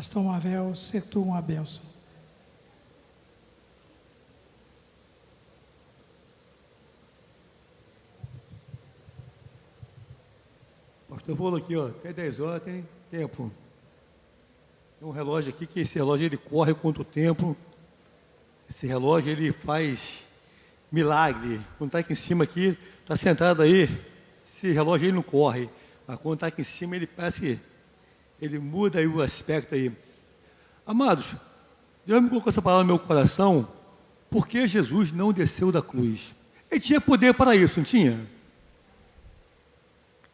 Pastor Mavel, se tu uma bênção. O pastor falou aqui, ó, até 10 horas tem tempo. Tem um relógio aqui, que esse relógio ele corre contra o tempo. Esse relógio ele faz milagre. Quando está aqui em cima, aqui, está sentado aí, esse relógio ele não corre. Mas quando está aqui em cima, ele parece que ele muda aí o aspecto aí. Amados, Deus me colocou essa palavra no meu coração, porque Jesus não desceu da cruz. Ele tinha poder para isso, não tinha?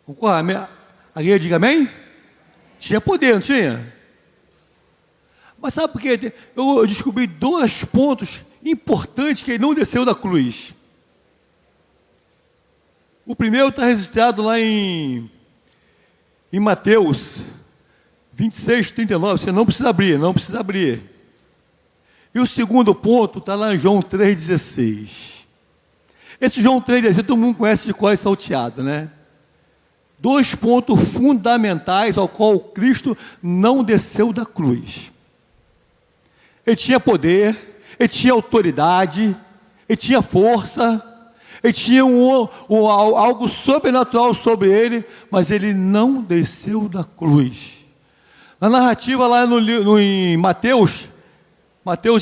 Concorda? A igreja diga amém? Tinha poder, não tinha? Mas sabe por quê? Eu descobri 2 pontos importantes que ele não desceu da cruz. O primeiro está registrado lá em Mateus 26, 39. Você não precisa abrir, não precisa abrir. E o segundo ponto está lá em João 3,16. Esse João 3,16 todo mundo conhece de cor e salteado, né? 2 pontos fundamentais ao qual Cristo não desceu da cruz. Ele tinha poder, ele tinha autoridade, ele tinha força, ele tinha algo sobrenatural sobre ele, mas ele não desceu da cruz. Na narrativa lá em Mateus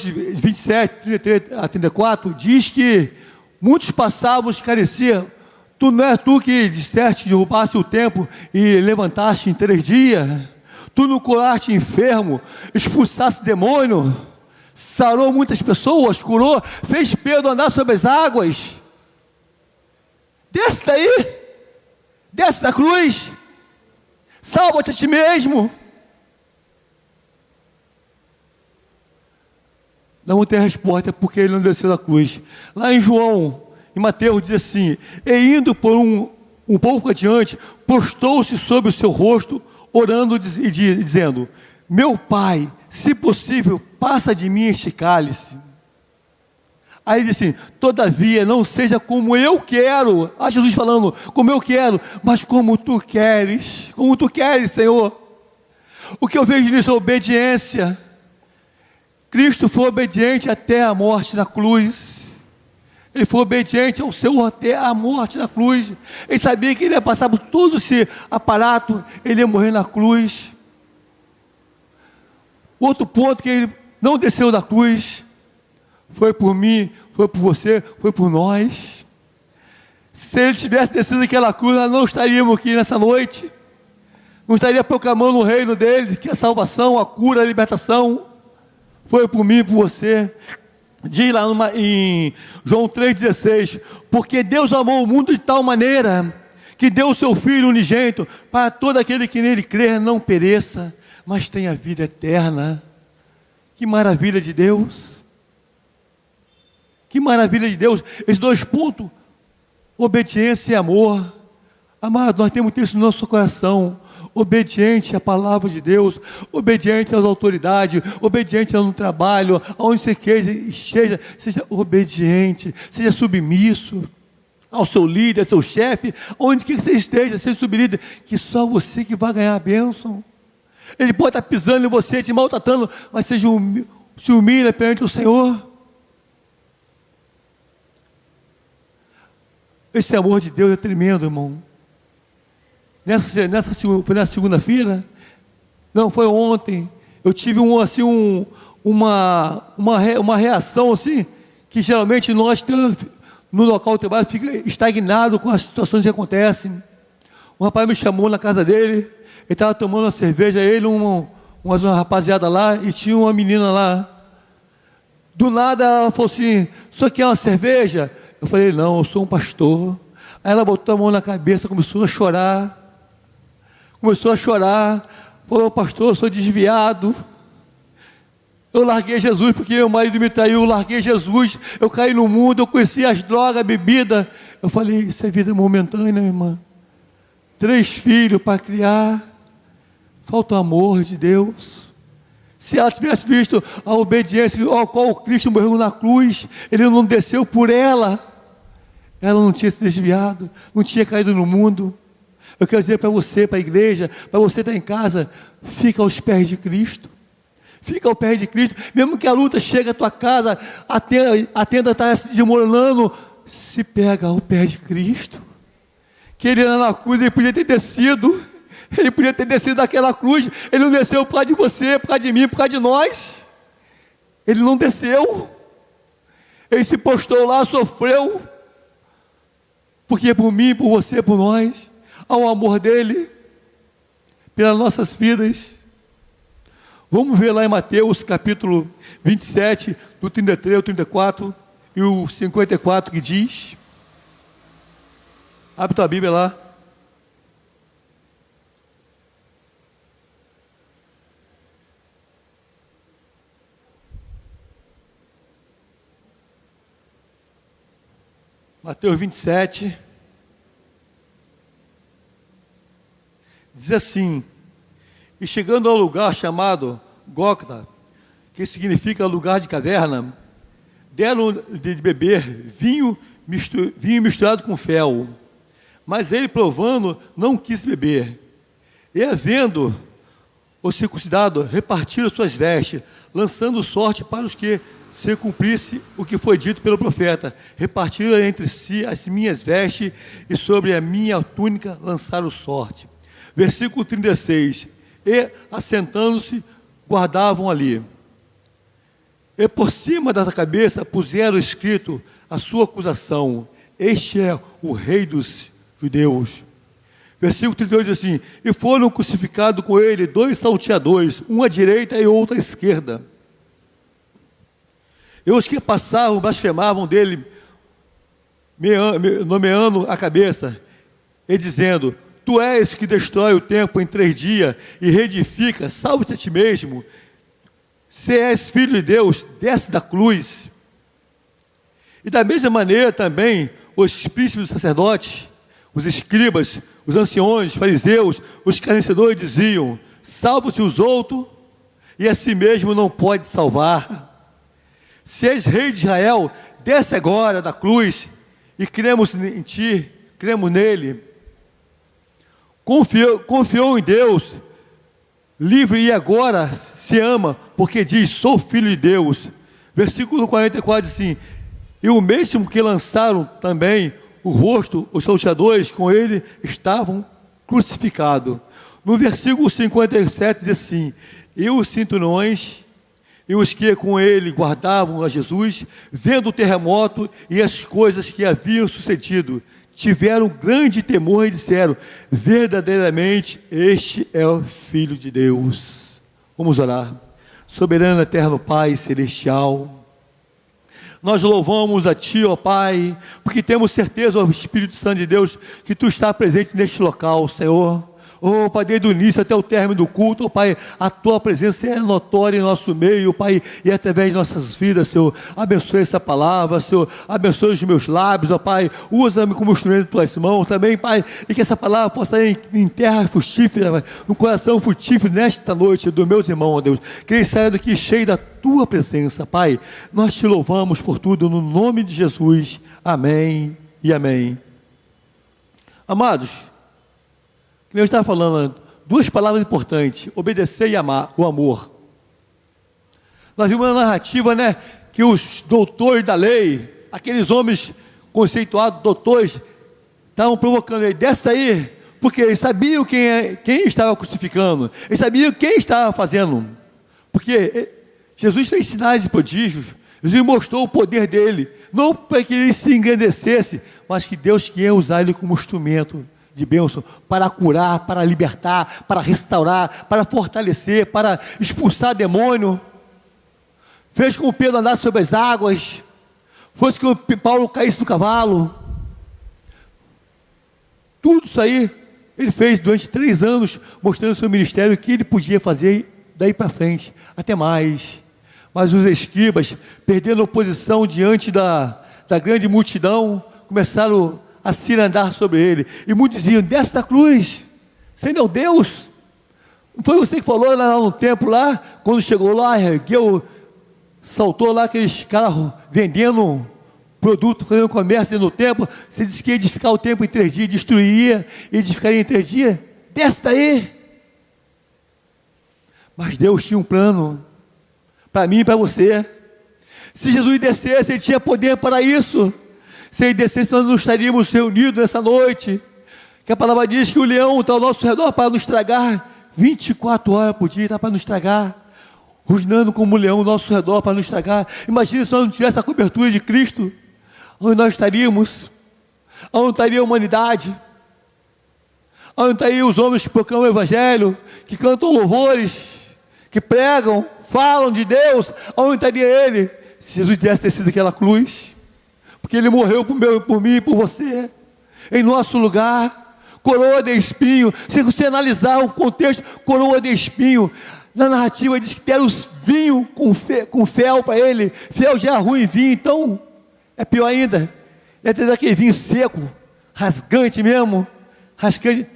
27, 33 a 34, diz que muitos passavam esclareciam. Não é tu que disseste, derrubaste o templo e levantaste em 3 dias? Tu não curaste enfermo, expulsaste demônio, sarou muitas pessoas, curou, fez Pedro andar sobre as águas. Desce daí, desce da cruz, salva-te a ti mesmo. Não tem resposta porque ele não desceu da cruz. Lá em Mateus diz assim: e indo por um pouco adiante, postou-se sobre o seu rosto, orando e dizendo: meu Pai, se possível, passa de mim este cálice. Aí ele disse assim: todavia, não seja como eu quero. Jesus falando, como eu quero, mas como tu queres. Como tu queres, Senhor. O que eu vejo nisso é obediência. Cristo foi obediente até a morte na cruz. Ele foi obediente ao Senhor até a morte na cruz. Ele sabia que ele ia passar por todo esse aparato, ele ia morrer na cruz. Outro ponto que ele não desceu da cruz, foi por mim, foi por você, foi por nós. Se ele tivesse descido daquela cruz, nós não estaríamos aqui nessa noite. Não estaria proclamando o reino dele, que é a salvação, a cura, a libertação. Foi por mim e por você. Diz lá em João 3,16: porque Deus amou o mundo de tal maneira que deu o seu Filho unigênito, para todo aquele que nele crer não pereça, mas tenha vida eterna. Que maravilha de Deus! Que maravilha de Deus! Esses 2 pontos, obediência e amor. Amado, nós temos isso no nosso coração. Obediente à palavra de Deus, obediente às autoridades, obediente no trabalho, aonde você esteja, seja obediente, seja submisso ao seu líder, ao seu chefe, onde que você esteja, seja sublíder, que só você que vai ganhar a bênção. Ele pode estar pisando em você, te maltratando, mas se humilha perante o Senhor. Esse amor de Deus é tremendo, irmão. Nessa segunda-feira, não, foi ontem, eu tive uma reação assim, que geralmente nós no local do trabalho fica estagnado com as situações que acontecem. Um rapaz me chamou na casa dele, ele estava tomando uma cerveja, ele, uma rapaziada lá, e tinha uma menina lá. Do nada ela falou assim: o senhor quer uma cerveja? Eu falei: não, eu sou um pastor. Aí ela botou a mão na cabeça, começou a chorar. Falou: pastor, eu sou desviado. Eu larguei Jesus porque meu marido me traiu. Eu larguei Jesus, eu caí no mundo, eu conheci as drogas, a bebida. Eu falei: isso é vida momentânea, minha irmã. 3 filhos para criar. Falta o amor de Deus. Se ela tivesse visto a obediência ao qual Cristo morreu na cruz, ele não desceu por ela, ela não tinha se desviado, não tinha caído no mundo. Eu quero dizer para você, para a igreja, para você que está em casa, fica aos pés de Cristo. Fica ao pé de Cristo, mesmo que a luta chegue à tua casa, a tenda está se desmoronando, se pega ao pé de Cristo. Que ele lá na cruz, ele podia ter descido daquela cruz, ele não desceu por causa de você, por causa de mim, por causa de nós, ele não desceu, ele se postou lá, sofreu, porque por mim, por você, por nós, há o amor dele, pelas nossas vidas. Vamos ver lá em Mateus capítulo 27, do 33 ao 34 e o 54, que diz, abre tua Bíblia lá. Mateus 27, diz assim: e chegando ao lugar chamado Gólgota, que significa lugar de caverna, deram de beber vinho misturado com fel, mas ele, provando, não quis beber. E havendo o circuncidado, repartiram suas vestes, lançando sorte para os que se cumprisse o que foi dito pelo profeta. Repartiram entre si as minhas vestes, e sobre a minha túnica lançaram sorte. Versículo 36. E, assentando-se, guardavam ali. E por cima da cabeça puseram escrito a sua acusação: este é o rei dos judeus. Versículo 38 diz assim: e foram crucificados com ele 2 salteadores, um à direita e outro à esquerda. E os que passavam blasfemavam dele, nomeando a cabeça, e dizendo: tu és que destrói o templo em 3 dias, e reedifica, salve-te a ti mesmo. Se és filho de Deus, desce da cruz. E da mesma maneira também, os príncipes dos sacerdotes, os escribas, os anciões, os fariseus, os escarnecedores diziam: salva-se os outros, e a si mesmo não pode salvar. Se és rei de Israel, desce agora da cruz, e cremos em ti, cremos nele. Confiou em Deus, livre, e agora se ama, porque diz: sou filho de Deus. Versículo 44 diz assim: e o mesmo que lançaram também o rosto, os salteadores com ele estavam crucificados. No versículo 57 diz assim: e os cinturões e os que com ele guardavam a Jesus, vendo o terremoto e as coisas que haviam sucedido, tiveram grande temor e disseram: verdadeiramente este é o Filho de Deus. Vamos orar. Soberano, eterno Pai celestial, nós louvamos a Ti, ó Pai, porque temos certeza, ó Espírito Santo de Deus, que Tu está presente neste local, Senhor. Oh, Pai, desde o início até o término do culto, oh, Pai, a Tua presença é notória em nosso meio, Pai, e através de nossas vidas, Senhor. Abençoe essa palavra, Senhor. Abençoe os meus lábios, ó Pai. Usa-me como instrumento de Tuas mãos também, Pai, e que essa palavra possa ir em terra frutífera, Pai, no coração frutífero nesta noite dos meus irmãos, ó Deus. Que eles saiam daqui cheio da Tua presença, Pai. Nós Te louvamos por tudo, no nome de Jesus. Amém e amém. Amados, eu estava falando, 2 palavras importantes: obedecer e amar, o amor. Nós vimos uma narrativa, né, que os doutores da lei, aqueles homens conceituados, doutores, estavam provocando ele: desce daí, porque eles sabiam quem estava crucificando, eles sabiam quem estava fazendo, porque Jesus fez sinais e prodígios, Jesus mostrou o poder dele, não para que ele se engrandecesse, mas que Deus queria usar ele como instrumento de bênção, para curar, para libertar, para restaurar, para fortalecer, para expulsar demônio. Fez com que Pedro andasse sobre as águas, fez com que Paulo caísse do cavalo. Tudo isso aí ele fez durante 3 anos, mostrando o seu ministério, o que ele podia fazer daí para frente, até mais. Mas os escribas, perdendo a oposição diante da grande multidão, começaram a cirandar sobre ele, e muitos diziam: desce da cruz, você não é Deus. Não foi você que falou lá no templo, lá, quando chegou lá, ergueu, saltou lá aqueles caras vendendo produto, fazendo comércio no templo, você disse que ia edificar o templo em 3 dias, destruiria, edificaria em 3 dias, desce daí. Mas Deus tinha um plano, para mim e para você. Se Jesus descesse, Ele tinha poder para isso. Se Ele descesse, nós não estaríamos reunidos nessa noite. Que a palavra diz que o leão está ao nosso redor para nos tragar, 24 horas por dia, está para nos tragar, rosnando como um leão ao nosso redor para nos tragar. Imagine se nós não tivéssemos a cobertura de Cristo, onde nós estaríamos, onde estaria a humanidade, onde estariam os homens que proclamam o Evangelho, que cantam louvores, que pregam, falam de Deus, onde estaria Ele, se Jesus tivesse descido aquela cruz, porque Ele morreu por mim e por você, em nosso lugar, coroa de espinho. Se você analisar o contexto, coroa de espinho, na narrativa diz que deram os vinho com fel para ele. Fel já é ruim vinho, então é pior ainda. É ter aquele vinho seco, rasgante mesmo, rasgante.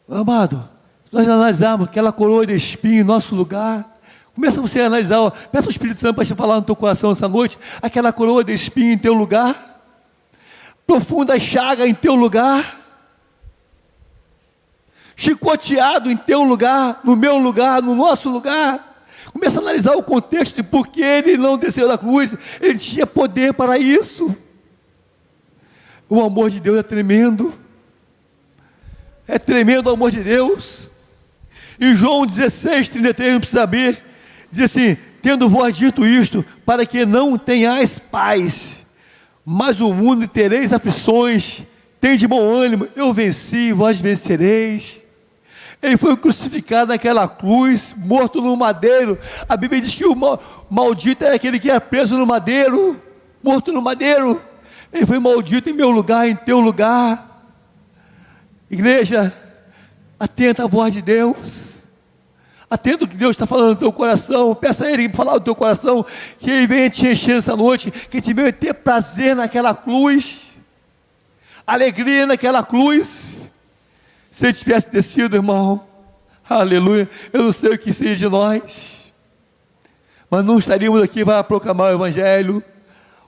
Amado, nós analisarmos aquela coroa de espinho em nosso lugar. Começa você a analisar, peça ao Espírito Santo para te falar no teu coração essa noite, aquela coroa de espinho em teu lugar, profunda chaga em teu lugar, chicoteado em teu lugar, no meu lugar, no nosso lugar. Começa a analisar o contexto de por que Ele não desceu da cruz. Ele tinha poder para isso. O amor de Deus é tremendo. É tremendo o amor de Deus. Em João 16, 33, não precisa abrir, diz assim: tendo vós dito isto, para que não tenhais paz, mas o mundo tereis aflições, tem de bom ânimo, eu venci, vós vencereis. Ele foi crucificado naquela cruz, morto no madeiro. A Bíblia diz que o maldito era aquele que era preso no madeiro, morto no madeiro. Ele foi maldito em meu lugar, em teu lugar. Igreja, atenta à voz de Deus, atenta o que Deus está falando no teu coração. Peça a Ele falar no teu coração, que Ele venha te encher essa noite, que Ele venha ter prazer naquela cruz, alegria naquela cruz. Se Ele tivesse descido, irmão, aleluia, eu não sei o que seria de nós, mas não estaríamos aqui para proclamar o Evangelho,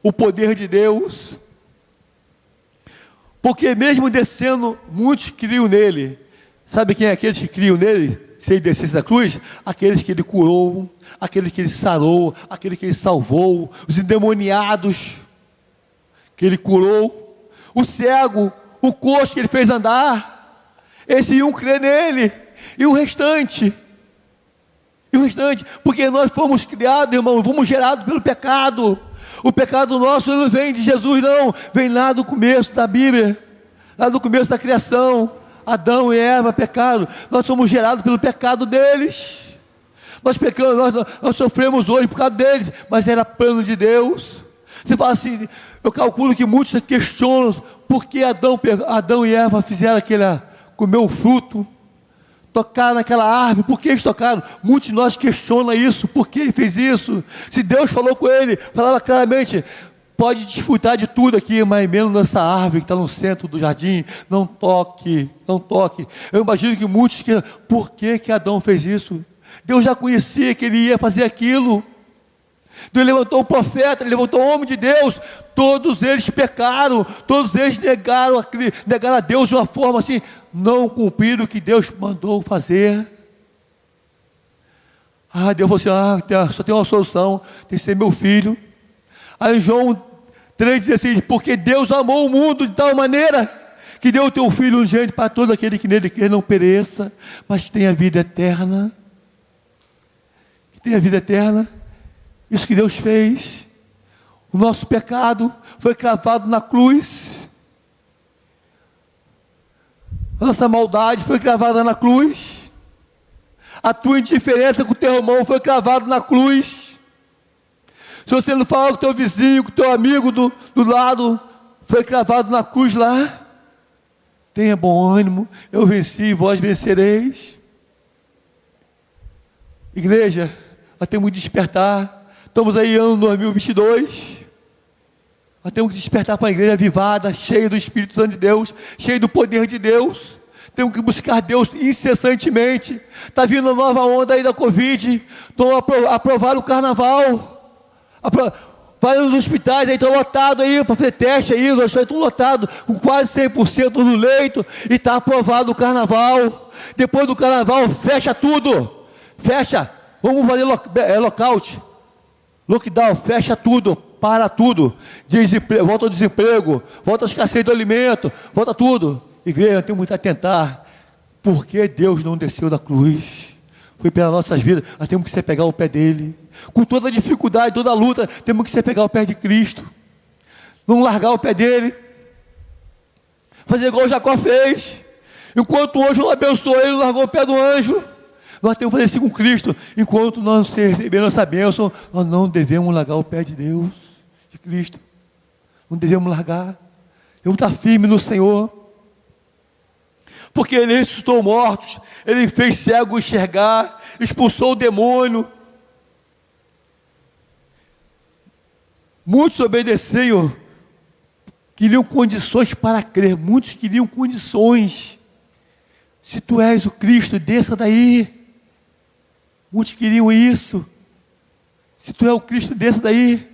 o poder de Deus, porque mesmo descendo, muitos criam nele. Sabe quem é aqueles que criam nele? Se Ele descesse da cruz, aqueles que Ele curou, aqueles que Ele sarou, aqueles que Ele salvou, os endemoniados que Ele curou, o cego, o coxo que Ele fez andar. Esses iam crer nele, e o restante, porque nós fomos criados, irmão, fomos gerados pelo pecado. O pecado nosso não vem de Jesus, não, vem lá do começo da Bíblia, lá do começo da criação. Adão e Eva pecaram, nós somos gerados pelo pecado deles, nós pecamos, nós sofremos hoje por causa deles, mas era plano de Deus. Você fala assim, eu calculo que muitos questionam por que Adão e Eva fizeram comer o fruto, tocaram naquela árvore, por que eles tocaram? Muitos de nós questionam isso, por que ele fez isso? Se Deus falou com ele, falava claramente, pode desfrutar de tudo aqui, mas menos nessa árvore que está no centro do jardim, não toque, não toque. Eu imagino que muitos, por que Adão fez isso? Deus já conhecia que ele ia fazer aquilo. Deus levantou o profeta, Ele levantou o homem de Deus, todos eles pecaram, todos eles negaram a Deus de uma forma assim, não cumpriram o que Deus mandou fazer. Deus falou assim, só tem uma solução, tem que ser meu filho. Aí João 3,16, porque Deus amou o mundo de tal maneira, que deu o teu filho unigênito para todo aquele que nele crê não pereça, mas tenha vida eterna. Que tenha vida eterna. Isso que Deus fez. O nosso pecado foi cravado na cruz. A nossa maldade foi cravada na cruz. A tua indiferença com o teu irmão foi cravada na cruz. Se você não falar com o teu vizinho, com o teu amigo do lado, foi cravado na cruz lá. Tenha bom ânimo, eu venci, vós vencereis. Igreja, nós temos que despertar. Estamos aí ano 2022, nós temos que despertar para a igreja avivada, cheia do Espírito Santo de Deus, cheia do poder de Deus. Temos que buscar Deus incessantemente. Está vindo a nova onda aí da Covid, estão aprovaram o carnaval, vários hospitais aí estão lotados aí, para fazer teste aí, nós estamos lotados, com quase 100% no leito, e está aprovado o carnaval. Depois do carnaval, fecha tudo, fecha. Vamos fazer lockout, lockdown, fecha tudo, para tudo. Volta ao desemprego, volta à escassez do alimento, volta tudo. Igreja, temos que atentar. Por que Deus não desceu da cruz? Foi pelas nossas vidas. Nós temos que se pegar o pé dele. Com toda a dificuldade, toda a luta, temos que se pegar o pé de Cristo. Não largar o pé dele. Fazer igual Jacó fez. Enquanto o anjo não abençoou ele, largou o pé do anjo. Nós temos que fazer assim com Cristo. Enquanto nós recebemos essa bênção, nós não devemos largar o pé de Deus, de Cristo. Não devemos largar. Eu vou estar firme no Senhor. Porque Ele ressuscitou mortos, Ele fez cego enxergar, expulsou o demônio. Muitos obedeceram, queriam condições para crer, muitos queriam condições. Se tu és o Cristo, desça daí. Muitos queriam isso. Se tu és o Cristo, desça daí.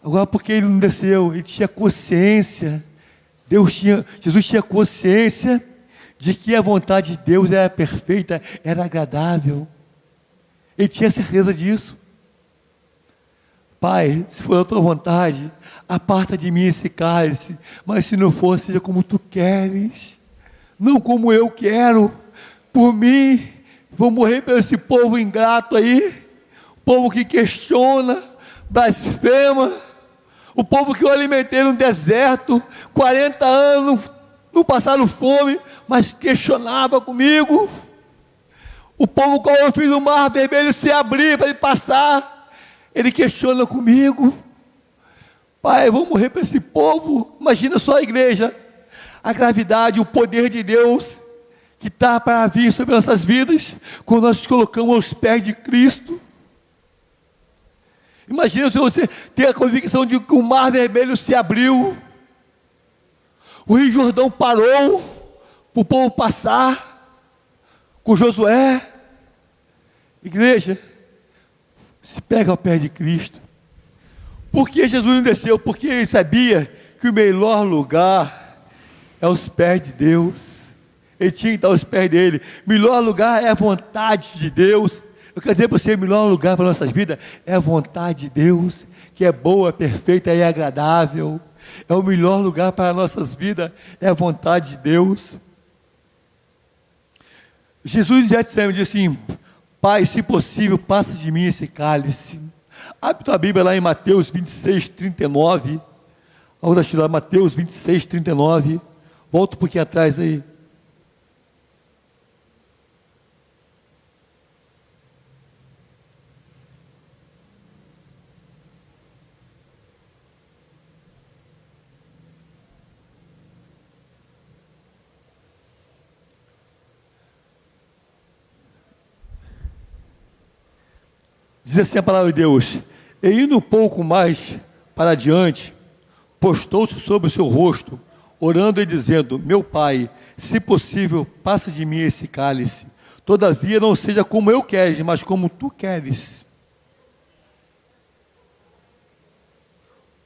Agora, porque Ele não desceu, Ele tinha consciência. Jesus tinha consciência de que a vontade de Deus era perfeita, era agradável. Ele tinha certeza disso. Pai, se for a tua vontade, aparta de mim esse cálice, mas se não for, seja como tu queres, não como eu quero. Por mim, vou morrer por esse povo ingrato aí, povo que questiona, blasfema, o povo que eu alimentei no deserto, 40 anos, não passaram fome, mas questionava comigo. O povo qual eu fiz o mar vermelho se abrir para ele passar, ele questiona comigo. Pai, eu vou morrer para esse povo. Imagina só a igreja, a gravidade, o poder de Deus, que está para vir sobre nossas vidas, quando nós nos colocamos aos pés de Cristo. Imagina se você ter a convicção de que o mar vermelho se abriu, o Rio Jordão parou, para o povo passar, com Josué. Igreja, se pega ao pé de Cristo. Por que Jesus não desceu? Porque Ele sabia que o melhor lugar é os pés de Deus. Ele tinha que estar aos pés dele. O melhor lugar é a vontade de Deus. Eu quero dizer para você, o melhor lugar para nossas vidas é a vontade de Deus, que é boa, perfeita e agradável. É o melhor lugar para nossas vidas, é a vontade de Deus. Jesus já disse assim: Pai, se possível, passa de mim esse cálice. Abre tua Bíblia lá em Mateus 26, 39. Vamos estudar Mateus 26, 39. Volta um pouquinho atrás aí. Diz assim a palavra de Deus: e indo um pouco mais para adiante, postou-se sobre o seu rosto, orando e dizendo: meu Pai, se possível, passa de mim esse cálice, todavia não seja como eu quero, mas como tu queres.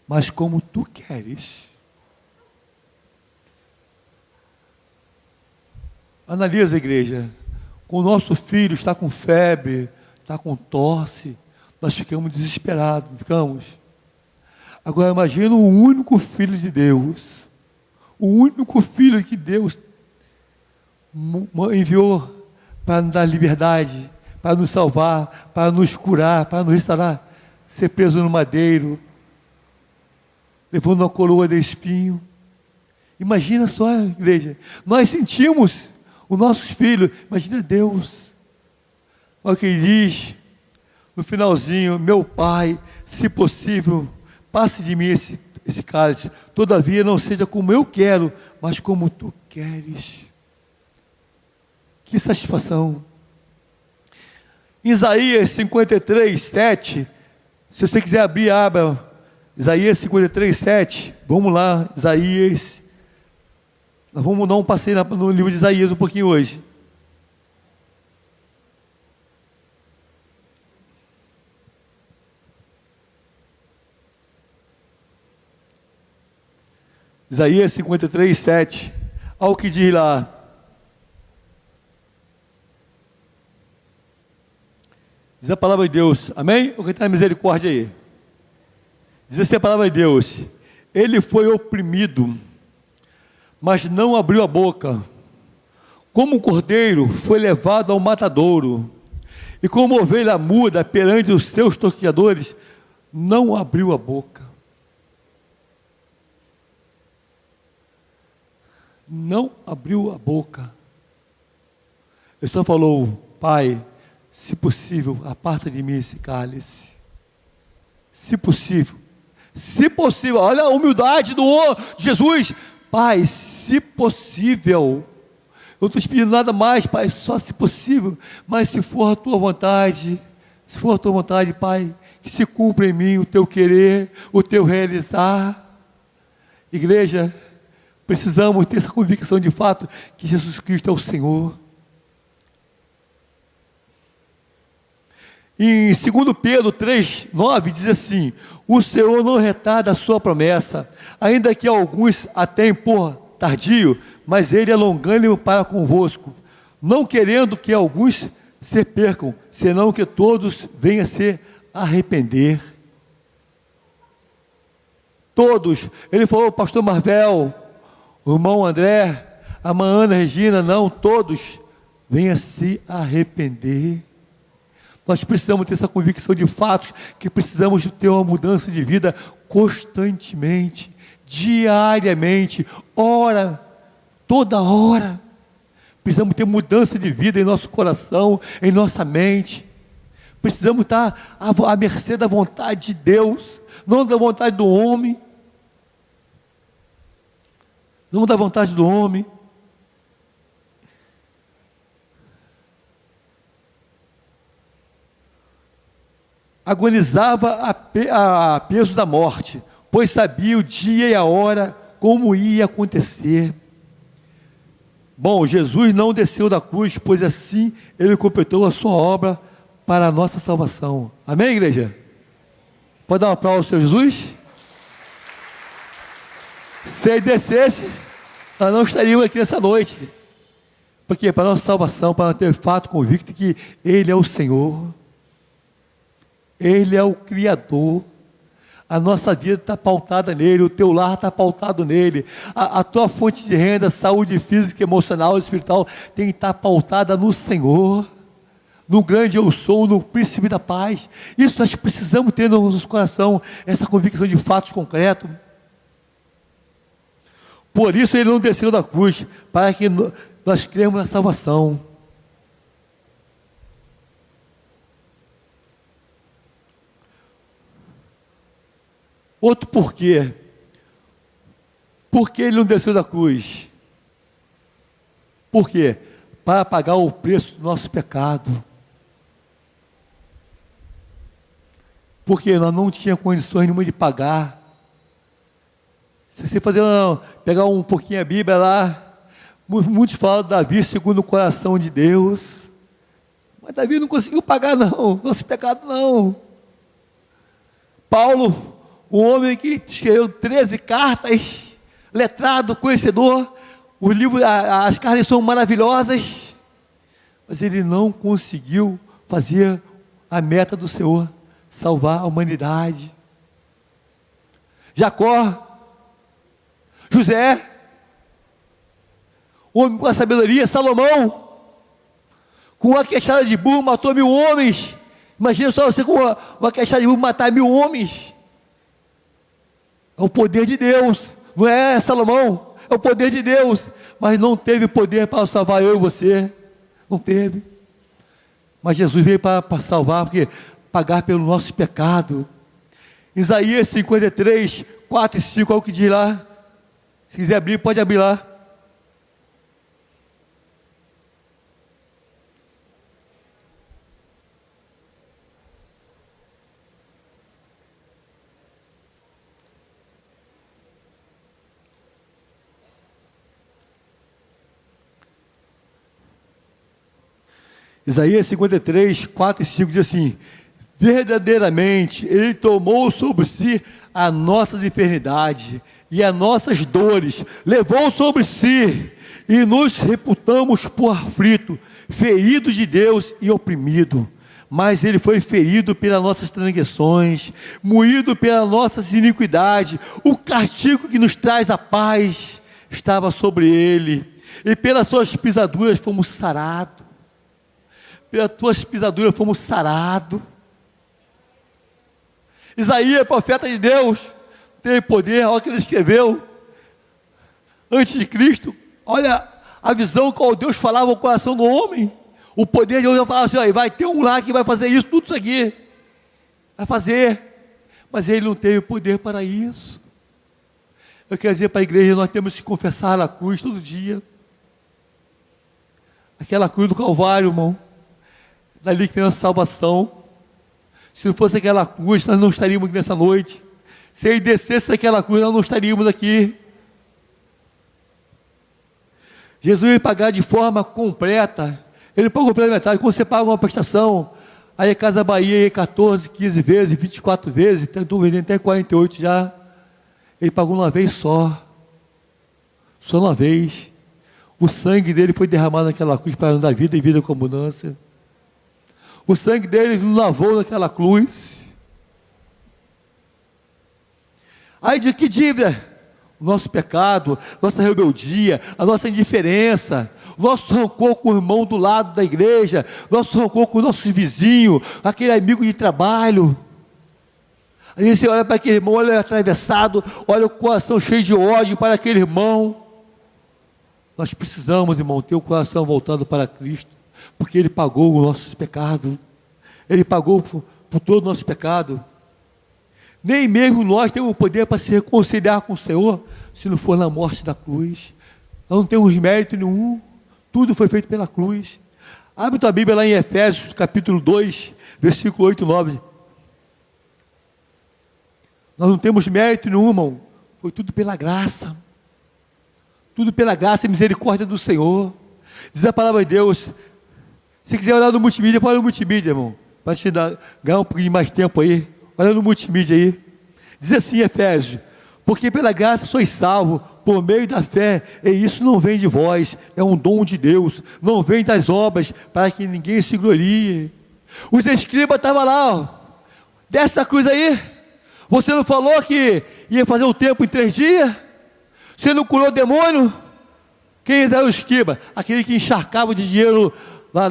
Mas como tu queres. Analisa, igreja. Quando o nosso filho está com febre, está com tosse, nós ficamos desesperados, ficamos. Agora imagina o único filho de Deus, o único filho que Deus enviou para nos dar liberdade, para nos salvar, para nos curar, para nos restaurar, ser preso no madeiro, levando uma coroa de espinho. Imagina só, igreja, nós sentimos os nossos filhos, imagina Deus. Olha o que ele diz no finalzinho: meu Pai, se possível, passe de mim esse cálice, todavia não seja como eu quero, mas como tu queres. Que satisfação. Isaías 53, 7, se você quiser abrir, abra Isaías 53, 7, vamos lá, Isaías, nós vamos dar um passeio no livro de Isaías um pouquinho hoje. Isaías 53, 7, olha o que diz lá: Diz a palavra de Deus, amém? O que tem a misericórdia aí? Diz assim a palavra de Deus: ele foi oprimido, mas não abriu a boca. Como um cordeiro foi levado ao matadouro, e como ovelha muda perante os seus tosqueadores, não abriu a boca. Não abriu a boca. Ele só falou: Pai, se possível, aparta de mim esse cálice. Se possível. Se possível. Olha a humildade do Jesus. Pai, se possível. Eu não estou pedindo nada mais, Pai, só se possível. Mas se for a tua vontade, Pai, que se cumpra em mim o teu querer, o teu realizar. Igreja, precisamos ter essa convicção de fato que Jesus Cristo é o Senhor. Em 2 Pedro 3:9 diz assim: o Senhor não retarda a sua promessa, ainda que alguns a tenham por tardio, mas Ele é longânimo para convosco, não querendo que alguns se percam, senão que todos venham a se arrepender. Todos. Ele falou: o pastor Marvel, o irmão André, a irmã Ana Regina, não, todos venham a se arrepender. Nós precisamos ter essa convicção de fatos, que precisamos ter uma mudança de vida constantemente, diariamente, toda hora. Precisamos ter mudança de vida em nosso coração, em nossa mente. Precisamos estar à mercê da vontade de Deus, não da vontade do homem. Não da vontade do homem. Agonizava a peso da morte, pois sabia o dia e a hora, como ia acontecer. Bom, Jesus não desceu da cruz, pois assim Ele completou a sua obra para a nossa salvação. Amém, igreja? Pode dar um aplauso ao Senhor Jesus? Se Ele descesse, nós não estaríamos aqui nessa noite. Porque para a nossa salvação, para ter fato convicto que Ele é o Senhor. Ele é o Criador. A nossa vida está pautada nele, o teu lar está pautado nele, a tua fonte de renda, saúde física, emocional e espiritual tem que estar pautada no Senhor, no grande eu sou, no príncipe da paz. Isso nós precisamos ter no nosso coração, essa convicção de fatos concretos. Por isso Ele não desceu da cruz, para que nós cremos na salvação. Outro porquê. Por que Ele não desceu da cruz? Por quê? Para pagar o preço do nosso pecado. Porque nós não tínhamos condições nenhuma de pagar. Se você pegar um pouquinho a Bíblia lá, muitos falam de Davi segundo o coração de Deus. Mas Davi não conseguiu pagar não, nosso pecado não. Paulo, o homem que escreveu 13 cartas, letrado, conhecedor, o livro, as cartas são maravilhosas, mas ele não conseguiu fazer a meta do Senhor, salvar a humanidade. Jacó, José, homem com a sabedoria, Salomão, com uma queixada de burro matou 1000 homens. Imagina só você com uma queixada de burro matar 1000 homens. É o poder de Deus, não é Salomão, é o poder de Deus, mas não teve poder para salvar eu e você, não teve. Mas Jesus veio para salvar, porque pagar pelo nosso pecado. Isaías 53, 4 e 5, olha o que diz lá. Se quiser abrir, pode abrir lá. Isaías 53, 4 e 5 diz assim: verdadeiramente Ele tomou sobre si a nossas enfermidades e as nossas dores, levou sobre si, e nos reputamos por aflito, feridos de Deus e oprimido. mas ele foi ferido pelas nossas transgressões, moído pelas nossas iniquidades. O castigo que nos traz a paz estava sobre ele, e pelas suas pisaduras fomos sarados. Pelas tuas pisaduras fomos sarados. Isaías, profeta de Deus, teve poder. Olha o que ele escreveu antes de Cristo. Olha a visão qual Deus falava ao coração do homem. O poder de Deus. Eu falava assim: ó, vai ter um lá que vai fazer isso, tudo isso aqui vai fazer, mas ele não teve poder para isso. Eu quero dizer para a igreja: nós temos que confessar na cruz todo dia. Aquela cruz do Calvário, irmão, dali que tem a salvação. Se não fosse aquela cruz, nós não estaríamos aqui nessa noite. Se ele descesse daquela cruz, nós não estaríamos aqui. Jesus ia pagar de forma completa. Ele pagou pela metade. Quando você paga uma prestação, aí a Casa Bahia ia 14, 15 vezes, 24 vezes, estou vendendo até 48 já. Ele pagou uma vez só. Só uma vez. O sangue dele foi derramado naquela cruz para nos dar vida e vida com abundância. O sangue dele nos lavou naquela cruz. Aí de que dívida? O nosso pecado, nossa rebeldia, a nossa indiferença, o nosso rancor com o irmão do lado da igreja, nosso rancor com o nosso vizinho, aquele amigo de trabalho. Aí você olha para aquele irmão, olha atravessado, olha o coração cheio de ódio para aquele irmão. Nós precisamos, irmão, ter o coração voltado para Cristo, porque Ele pagou o nosso pecado. Ele pagou por todo o nosso pecado. Nem mesmo nós temos o poder para se reconciliar com o Senhor, se não for na morte da cruz. Nós não temos mérito nenhum. Tudo foi feito pela cruz. Abre tua Bíblia lá em Efésios, capítulo 2, versículo 8 e 9. Nós não temos mérito nenhum, irmão. Foi tudo pela graça. Tudo pela graça e misericórdia do Senhor. Diz a palavra de Deus. Se quiser olhar no multimídia, pode olhar no multimídia, irmão. Para te ganhar um pouquinho de mais tempo aí. Olha no multimídia aí. Diz assim, Efésios: porque pela graça sois salvos, por meio da fé, e isso não vem de vós, é um dom de Deus, não vem das obras, para que ninguém se glorie. Os escribas estavam lá, ó. Desce da cruz aí. Você não falou que ia fazer o tempo em 3 dias? Você não curou o demônio? Quem era o escriba? Aquele que encharcava de dinheiro lá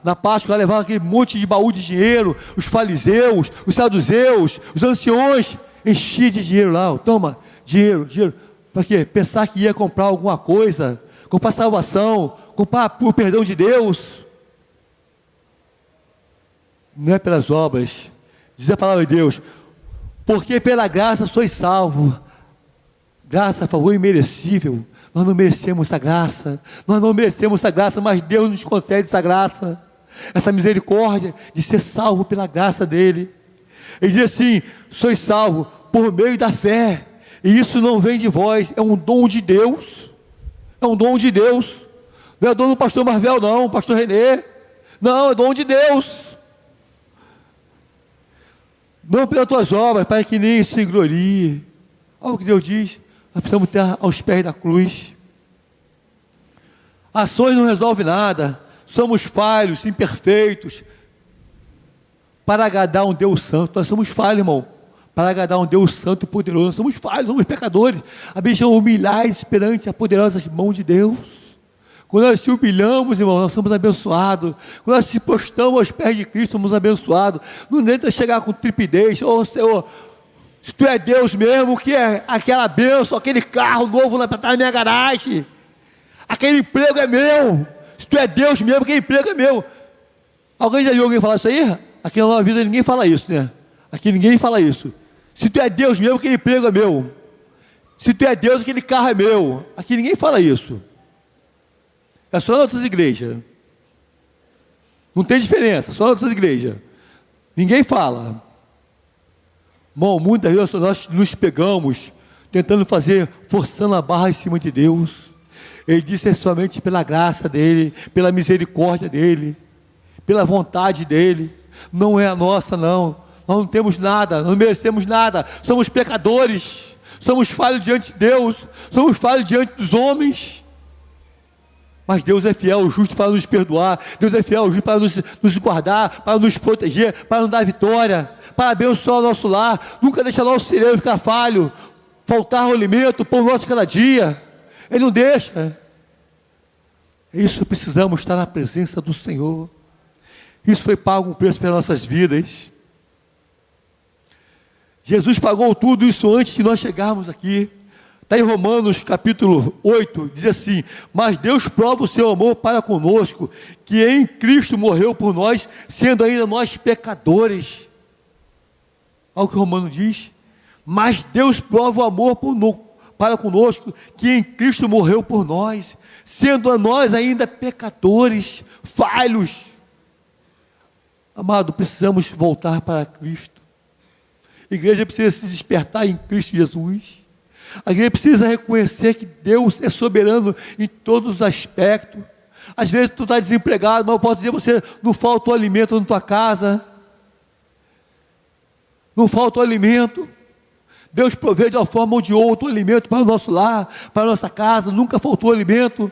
na Páscoa, levava aquele monte de baú de dinheiro. Os fariseus, os saduceus, os anciões, enchiam de dinheiro lá. Ó. Toma, dinheiro. Para quê? Pensar que ia comprar alguma coisa, comprar salvação, comprar o perdão de Deus. Não é pelas obras. Diz a palavra de Deus: porque pela graça sois salvos. Graça, favor imerecível. Nós não merecemos essa graça. Nós não merecemos essa graça, mas Deus nos concede essa graça, essa misericórdia de ser salvo pela graça dEle. Ele diz assim: sois salvos por meio da fé. E isso não vem de vós, é um dom de Deus. É um dom de Deus. Não é dom do pastor Marvel, não, pastor Renê. Não, é dom de Deus. Não pelas tuas obras, para que nem se glorie. Olha o que Deus diz. Nós precisamos estar aos pés da cruz. Ações não resolvem nada. Somos falhos, imperfeitos. Para agradar um Deus santo. Nós somos falhos, irmão. Para agradar um Deus santo e poderoso. Nós somos falhos, somos pecadores. A Bíblia chama humilhar-se perante a poderosa mão de Deus. Quando nós se humilhamos, irmão, nós somos abençoados. Quando nós se postamos aos pés de Cristo, somos abençoados. Não tenta chegar com tripidez. Ô Senhor, se Tu é Deus mesmo, o que é aquela bênção, aquele carro novo lá para trás na minha garagem? Aquele emprego é meu. Se Tu é Deus mesmo, aquele emprego é meu. Alguém já viu alguém falar isso aí? Aqui na nossa vida ninguém fala isso, né? Aqui ninguém fala isso. Se Tu é Deus mesmo, aquele emprego é meu. Se Tu é Deus, aquele carro é meu. Aqui ninguém fala isso. É só nas outras igrejas. Não tem diferença, só nas outras igrejas. Ninguém fala. Irmão, muitas vezes nós nos pegamos tentando fazer, forçando a barra em cima de Deus. Ele disse: é somente pela graça dEle, pela misericórdia dEle, pela vontade dEle. Não é a nossa, não. Nós não temos nada, não merecemos nada. Somos pecadores, somos falhos diante de Deus, somos falhos diante dos homens. Mas Deus é fiel, justo para nos perdoar. Deus é fiel, justo para nos guardar, para nos proteger, para nos dar vitória, para abençoar o nosso lar. Nunca deixar nosso celeiro ficar falho, faltar o alimento, pão nosso cada dia. Ele não deixa. É isso que precisamos, estar na presença do Senhor. Isso foi pago um preço pelas nossas vidas. Jesus pagou tudo isso antes de nós chegarmos aqui. Está em Romanos capítulo 8, diz assim: mas Deus prova o seu amor para conosco, que em Cristo morreu por nós, sendo ainda nós pecadores. Olha o que o Romano diz: mas Deus prova o amor para conosco, que em Cristo morreu por nós, sendo nós ainda pecadores, falhos. Amado, precisamos voltar para Cristo. A igreja precisa se despertar em Cristo Jesus. A igreja precisa reconhecer que Deus é soberano em todos os aspectos. Às vezes tu está desempregado, mas eu posso dizer, você não falta o alimento na tua casa. Não falta o alimento. Deus provê de uma forma ou de outra o alimento para o nosso lar, para a nossa casa. Nunca faltou alimento.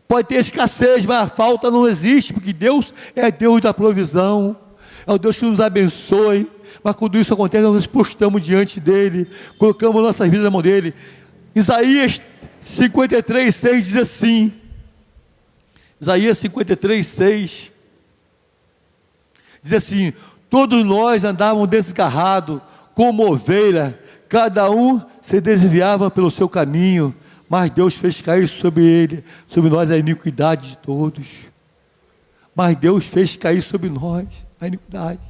Pode ter escassez, mas a falta não existe, porque Deus é Deus da provisão. É o Deus que nos abençoe. Mas quando isso acontece, nós nos postamos diante dEle, colocamos nossas vidas na mão dEle. Isaías 53, 6 diz assim, Isaías 53, 6, diz assim: todos nós andávamos desgarrados, como ovelha, cada um se desviava pelo seu caminho, mas Deus fez cair sobre nós a iniquidade de todos. Mas Deus fez cair sobre nós a iniquidade.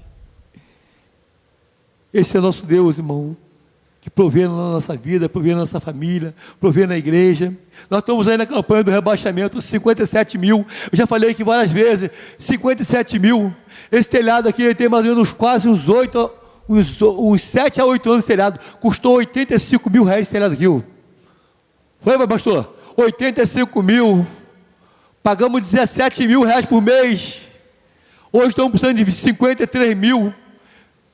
Esse é o nosso Deus, irmão, que provê na nossa vida, provê na nossa família, provê na igreja. Nós estamos aí na campanha do rebaixamento, 57 mil, eu já falei aqui várias vezes, 57 mil, esse telhado aqui, ele tem mais ou menos quase uns 7 a 8 anos de telhado, custou 85 mil reais esse telhado aqui. Foi, pastor? 85 mil, pagamos 17 mil reais por mês, hoje estamos precisando de 53 mil,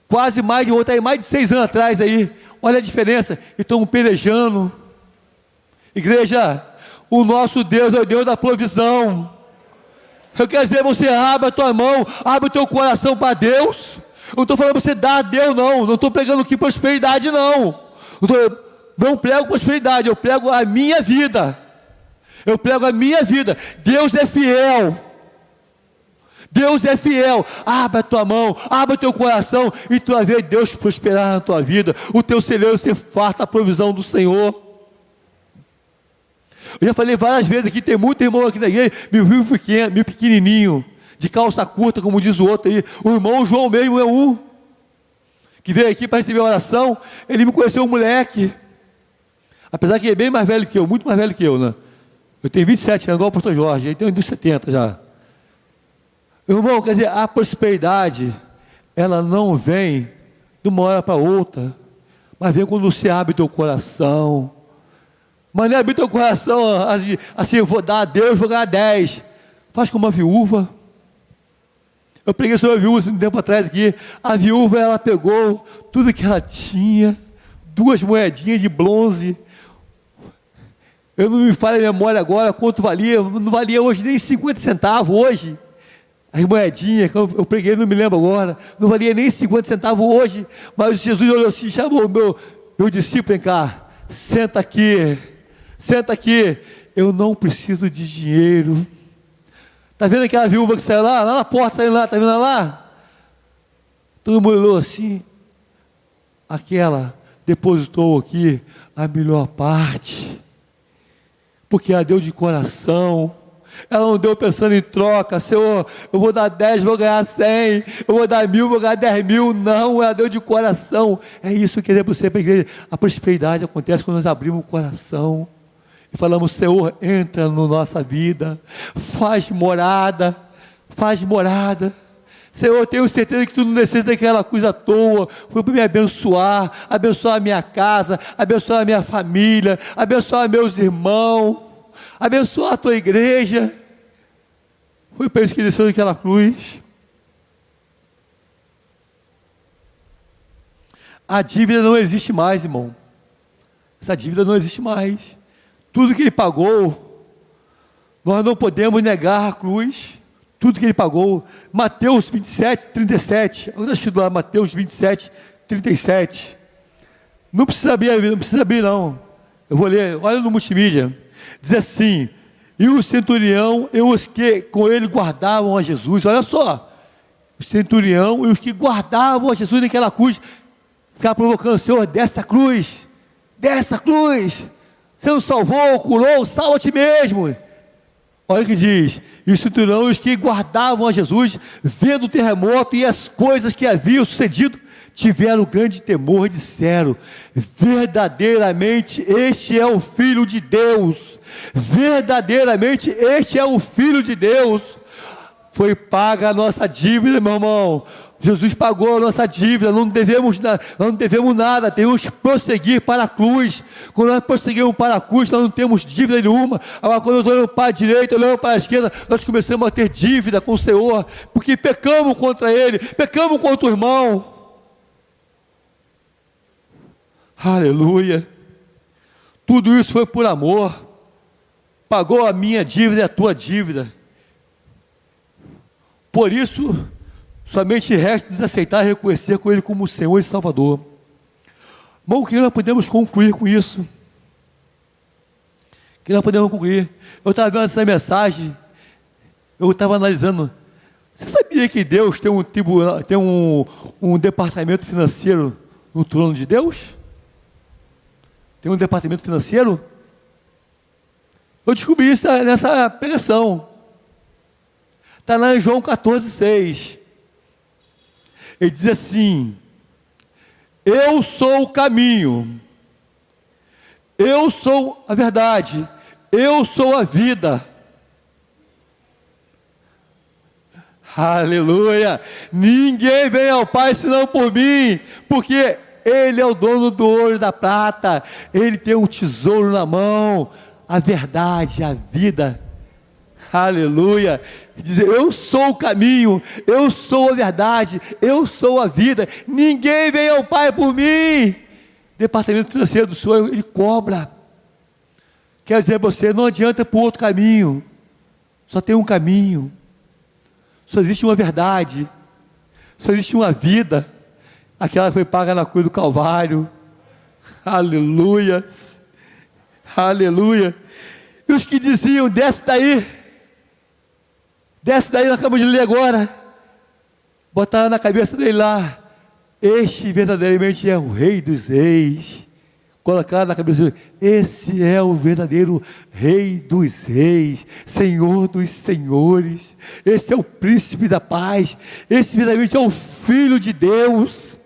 quase mais de 6 anos atrás aí, olha a diferença, e estamos pelejando. Igreja, o nosso Deus é o Deus da provisão. Eu quero dizer, você abre a tua mão, abre o teu coração para Deus. Eu não estou falando para você dar a Deus, não estou pregando aqui prosperidade, não prego prosperidade, eu prego a minha vida. Eu prego a minha vida. Deus é fiel. Deus é fiel. Abre a tua mão, abre o teu coração, e tu vai ver Deus prosperar na tua vida. O teu celeiro ser farto da provisão do Senhor. Eu já falei várias vezes aqui, tem muito irmão aqui na igreja, meio pequenininho, de calça curta, como diz o outro aí. O irmão João mesmo é um, que veio aqui para receber a oração. Ele me conheceu um moleque, apesar que ele é bem mais velho que eu, muito mais velho que eu, né? Eu tenho 27 anos, igual o pastor Jorge, ele tem uns 70 já. Irmão, quer dizer, a prosperidade, ela não vem de uma hora para outra, mas vem quando você abre teu coração. Mas não é abrir teu coração assim, eu vou dar a Deus, vou ganhar 10. Faz como uma viúva. Eu preguei sobre a viúva um tempo atrás aqui. A viúva, ela pegou tudo que ela tinha, 2 moedinhas de bronze. Eu não me falo a memória agora quanto valia, não valia hoje nem 50 centavos hoje. As moedinhas que eu preguei, não me lembro agora, não valia nem 50 centavos hoje, mas Jesus olhou assim, chamou meu discípulo, vem cá, senta aqui, eu não preciso de dinheiro. Está vendo aquela viúva que saiu lá na porta, saindo lá, está vendo lá? Todo mundo olhou assim, aquela depositou aqui a melhor parte, porque ela deu de coração. Ela não deu pensando em troca, Senhor, eu vou dar 10, vou ganhar 100, eu vou dar 1.000, vou ganhar 10 mil, não, ela deu de coração. É isso que eu queria para você, para a igreja. A prosperidade acontece quando nós abrimos o coração e falamos, Senhor, entra na nossa vida, faz morada, Senhor, eu tenho certeza que tu não desceste daquela coisa à toa, foi para me abençoar a minha casa, abençoar a minha família, abençoar meus irmãos, abençoar a tua igreja. Foi para isso que desceu daquela cruz. A dívida não existe mais, irmão. Essa dívida não existe mais. Tudo que ele pagou, Nós não podemos negar a cruz, tudo que ele pagou. Mateus 27, 37. Eu estou escrito lá, Mateus 27, 37. Não precisa abrir não. Eu vou ler, olha no multimídia. Diz assim: e o centurião e os que com ele guardavam a Jesus. Olha só, o centurião e os que guardavam a Jesus naquela cruz, ficavam provocando: Senhor, desce a cruz, você nos salvou, curou, salva a ti mesmo. Olha o que diz: e o centurião e os que guardavam a Jesus, vendo o terremoto e as coisas que haviam sucedido, tiveram grande temor e disseram: verdadeiramente este é o Filho de Deus. Verdadeiramente este é o Filho de Deus. Foi paga a nossa dívida, meu irmão. Jesus pagou a nossa dívida, não devemos nada, temos que prosseguir para a cruz. Quando nós prosseguimos para a cruz, nós não temos dívida nenhuma. Agora, quando nós olhamos para a direita, olhamos para a esquerda, nós começamos a ter dívida com o Senhor, porque pecamos contra Ele, pecamos contra o irmão. Aleluia. Tudo isso foi por amor. Pagou a minha dívida e a tua dívida. Por isso, somente resta nos aceitar e reconhecer com Ele como Senhor e Salvador. Bom, o que nós podemos concluir com isso? O que nós podemos concluir? Eu estava vendo essa mensagem, eu estava analisando. Você sabia que Deus tem um departamento financeiro no trono de Deus? Tem um departamento financeiro? Eu descobri isso nessa pregação. Está lá em João 14,6. Ele diz assim: eu sou o caminho, eu sou a verdade, eu sou a vida. Aleluia! Ninguém vem ao Pai senão por mim, porque Ele é o dono do ouro e da prata. Ele tem um tesouro na mão, a verdade, a vida. Aleluia. Dizer: eu sou o caminho, eu sou a verdade, eu sou a vida. Ninguém vem ao Pai por mim. Departamento financeiro do Senhor, Ele cobra. Quer dizer para você, não adianta por outro caminho. Só tem um caminho. Só existe uma verdade. Só existe uma vida. Aquela foi paga na cruz do Calvário. Aleluia. Aleluia. E os que diziam: desce daí, nós acabamos de ler agora, botaram na cabeça dele lá: este verdadeiramente é o Rei dos Reis. Colocaram na cabeça dele: esse é o verdadeiro Rei dos Reis, Senhor dos Senhores. Esse é o Príncipe da Paz. Esse verdadeiramente é o Filho de Deus.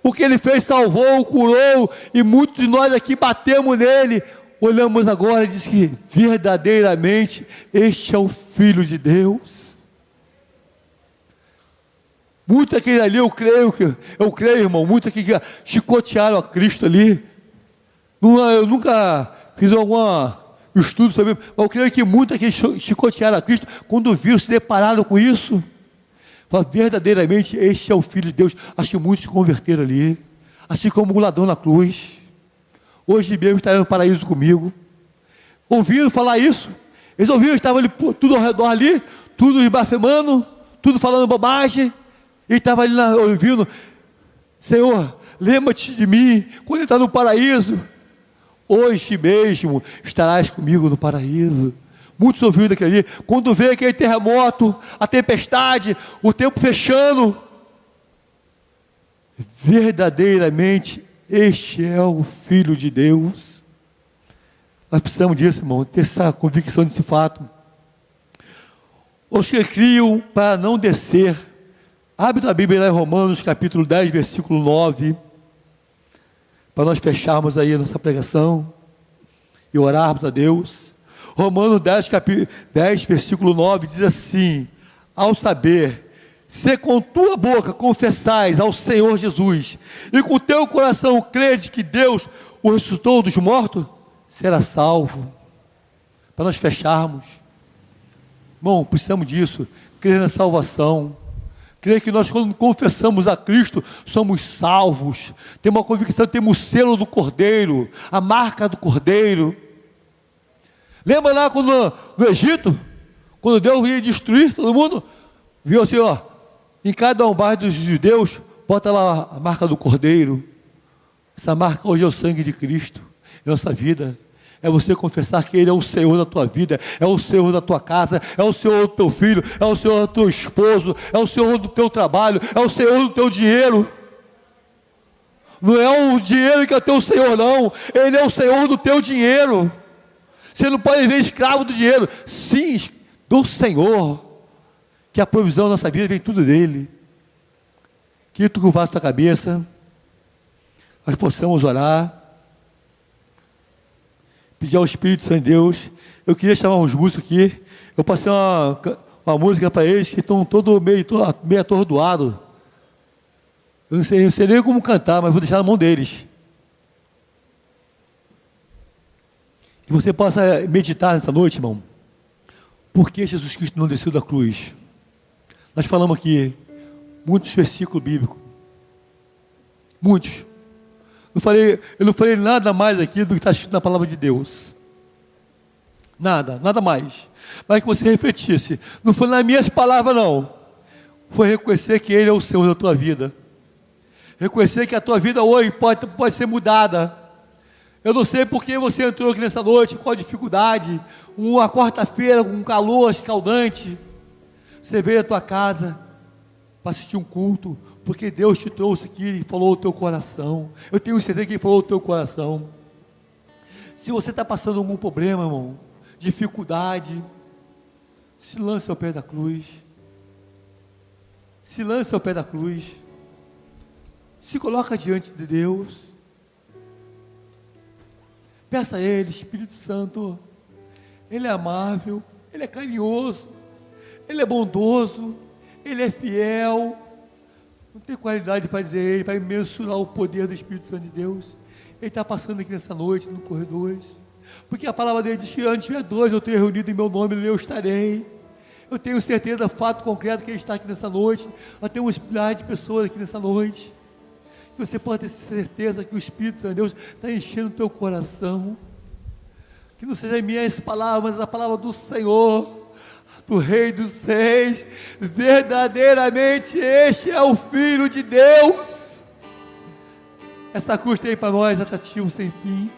O que Ele fez salvou, curou, e muitos de nós aqui batemos nele. Olhamos agora e diz que verdadeiramente este é o Filho de Deus. Muitos aqui ali, eu creio, irmão, muitos aqui que chicotearam a Cristo ali. Eu nunca fiz algum estudo sobre isso, mas eu creio que muitos aqui chicotearam a Cristo quando viram, se depararam com isso. Falaram: verdadeiramente este é o Filho de Deus. Acho que muitos se converteram ali, assim como o ladrão na cruz. Hoje mesmo estavam no paraíso comigo. Ouviram falar isso? Eles ouviram, estavam ali, tudo ao redor ali, tudo blasfemando, tudo falando bobagem. E estava ali ouvindo: Senhor, lembra-te de mim quando entrar no paraíso. Hoje mesmo estarás comigo no paraíso. Muitos ouviram daquele ali. Quando veio aquele terremoto, a tempestade, o tempo fechando, verdadeiramente este é o Filho de Deus. Nós precisamos disso, irmão, ter essa convicção desse fato. Os que criam para não descer. Abre a Bíblia lá em Romanos capítulo 10, versículo 9, para nós fecharmos aí a nossa pregação e orarmos a Deus. Romanos 10, versículo 9 diz assim: ao saber, se com tua boca confessais ao Senhor Jesus, e com teu coração crede que Deus o ressuscitou dos mortos, será salvo. Para nós fecharmos, irmão, precisamos disso, crer na salvação, crer que nós, quando confessamos a Cristo, somos salvos, temos uma convicção, temos o selo do Cordeiro, a marca do Cordeiro. Lembra lá quando, no Egito, quando Deus ia destruir todo mundo? Viu assim, ó, em cada um bairro dos judeus, bota lá a marca do Cordeiro. Essa marca hoje é o sangue de Cristo, é a nossa vida. É você confessar que Ele é o Senhor da tua vida, é o Senhor da tua casa, é o Senhor do teu filho, é o Senhor do teu esposo, é o Senhor do teu trabalho, é o Senhor do teu dinheiro. Não é o dinheiro que é teu Senhor, não. Ele é o Senhor do teu dinheiro. Você não pode viver escravo do dinheiro. Sim, do Senhor. Que a provisão da nossa vida vem tudo dele. Que tu curvasse tua cabeça, nós possamos orar, pedir ao Espírito Santo de Deus. Eu queria chamar uns músicos aqui. Eu passei uma música para eles que estão todos meio atordoados. Eu não sei nem como cantar, mas vou deixar na mão deles. Que você possa meditar nessa noite, irmão. Por que Jesus Cristo não desceu da cruz? Nós falamos aqui muitos versículos bíblicos. Muitos. Eu não falei nada mais aqui do que está escrito na palavra de Deus. Nada mais. Mas que você refletisse. Não foi nas minhas palavras, não. Foi reconhecer que Ele é o Senhor da tua vida. Reconhecer que a tua vida hoje pode ser mudada. Eu não sei por que você entrou aqui nessa noite, qual a dificuldade. Uma quarta-feira com um calor escaldante. Você veio à tua casa para assistir um culto, porque Deus te trouxe aqui e falou o teu coração. Eu tenho certeza que Ele falou o teu coração. Se você está passando algum problema, irmão, dificuldade, se lance ao pé da cruz. Se lance ao pé da cruz. Se coloca diante de Deus. Peça a Ele, Espírito Santo. Ele é amável, Ele é carinhoso, Ele é bondoso, Ele é fiel. Não tem qualidade para dizer Ele, para mensurar o poder do Espírito Santo de Deus. Ele está passando aqui nessa noite, no corredores. Porque a palavra dele diz que antes tiver 2 ou 3 reunidos em meu nome, eu estarei. Eu tenho certeza, fato concreto, que Ele está aqui nessa noite. Nós temos milhares de pessoas aqui nessa noite. Que você pode ter certeza que o Espírito Santo de Deus está enchendo o teu coração. Que não seja minhas palavras, mas a palavra do Senhor, do Rei dos Reis. Verdadeiramente este é o Filho de Deus. Essa cruz tem para nós atrativo sem fim.